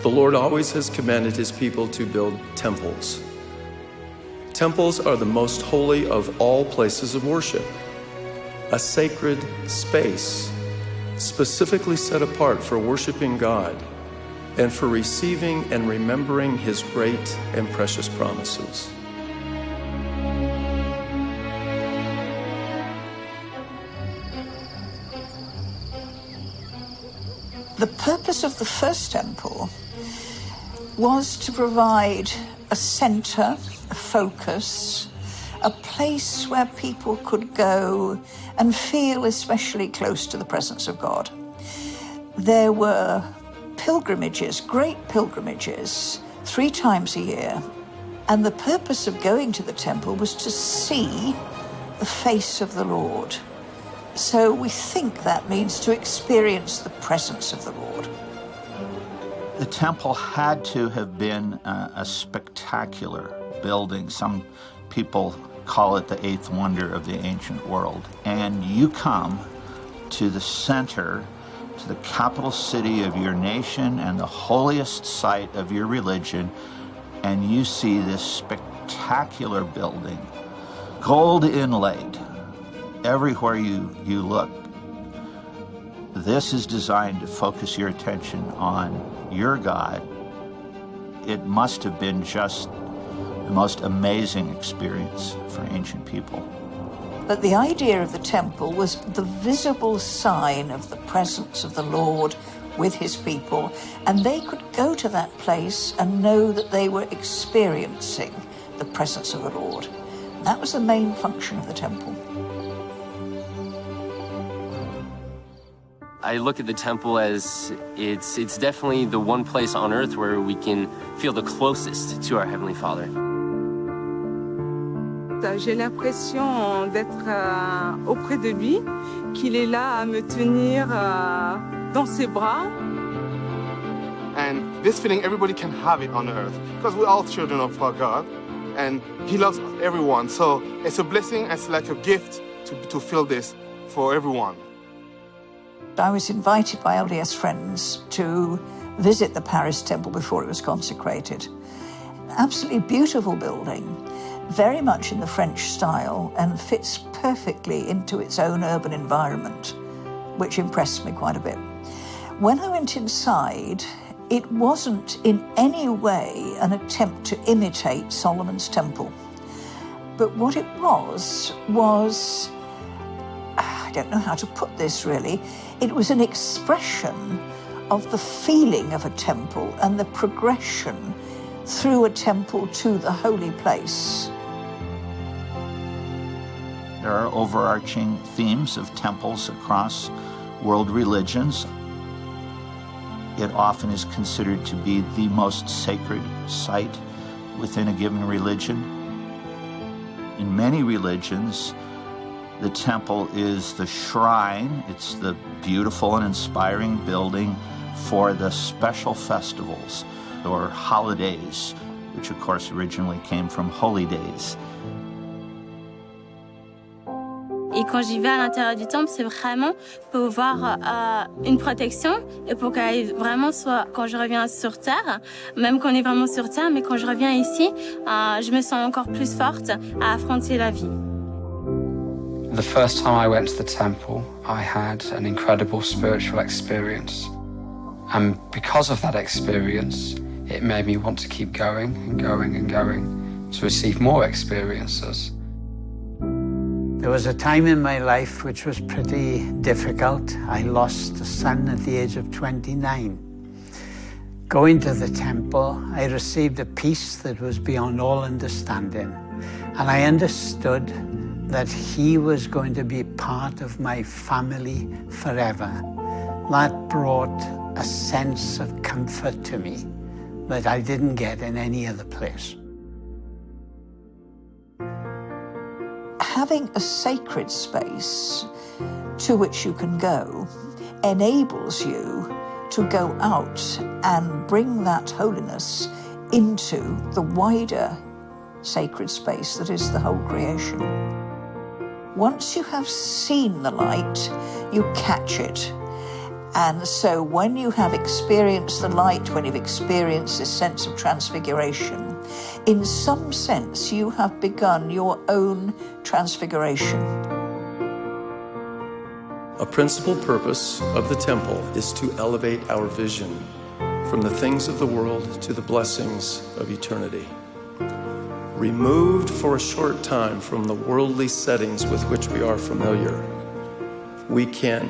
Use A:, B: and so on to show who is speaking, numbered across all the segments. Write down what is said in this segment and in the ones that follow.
A: The Lord always has commanded his people to build temples. Temples are the most holy of all places of worship, a sacred space specifically set apart for worshiping God and for receiving and remembering his great and precious promises.
B: The purpose of the first temple was to provide a center, a focus, a place where people could go and feel especially close to the presence of God. There were pilgrimages, great pilgrimages, 3 times a year, and the purpose of going to the temple was to see the face of the Lord. So we think that means to experience the presence of the Lord.
C: The temple had to have been a spectacular building. Some people call it the 8th wonder of the ancient world. And you come to the center, to the capital city of your nation and the holiest site of your religion, and you see this spectacular building, gold inlaid everywhere you look. This is designed to focus your attention on your God. It must have been just the most amazing experience for ancient people.
B: But the idea of the temple was the visible sign of the presence of the Lord with his people, and they could go to that place and know that they were experiencing the presence of the Lord. That was the main function of the temple.
D: I look at the temple as it's definitely the one place on earth where we can feel the closest to our Heavenly Father.
E: J'ai l'impression d'être auprès de lui, qu'il est là à me tenir dans ses bras.
F: And this feeling, everybody can have it on earth, because we're all children of God, and he loves everyone. So it's a blessing, it's like a gift to feel this for everyone.
B: I was invited by LDS friends to visit the Paris temple before it was consecrated. Absolutely beautiful building, very much in the French style, and fits perfectly into its own urban environment, which impressed me quite a bit. When I went inside, it wasn't in any way an attempt to imitate Solomon's temple. But what it was, I don't know how to put this really, it was an expression of the feeling of a temple and the progression through a temple to the holy place.
C: There are overarching themes of temples across world religions. It often is considered to be the most sacred site within a given religion. In many religions, the temple is the shrine. It's the beautiful and inspiring building for the special festivals or holidays, which of course originally came from holy days.
G: Et quand j'y vais à l'intérieur du temple, c'est vraiment pour voir une protection et pour qu'elle vraiment soit, quand je reviens sur Terre, même qu'on est vraiment sur Terre, mais quand je reviens ici, je me sens encore plus forte à affronter la vie.
H: The first time I went to the temple, I had an incredible spiritual experience. And because of that experience, it made me want to keep going and going and going to receive more experiences.
I: There was a time in my life which was pretty difficult. I lost a son at the age of 29. Going to the temple, I received a peace that was beyond all understanding. And I understood that he was going to be part of my family forever. That brought a sense of comfort to me that I didn't get in any other place.
B: Having a sacred space to which you can go enables you to go out and bring that holiness into the wider sacred space that is the whole creation. Once you have seen the light, you catch it, And so when you have experienced the light, when you've experienced this sense of transfiguration, in some sense you have begun your own transfiguration.
A: A principal purpose of the temple is to elevate our vision from the things of the world to the blessings of eternity. Removed for a short time from the worldly settings with which we are familiar, we can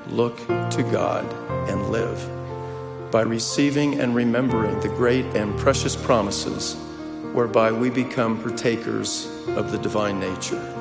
A: look to God and live by receiving and remembering the great and precious promises whereby we become partakers of the divine nature.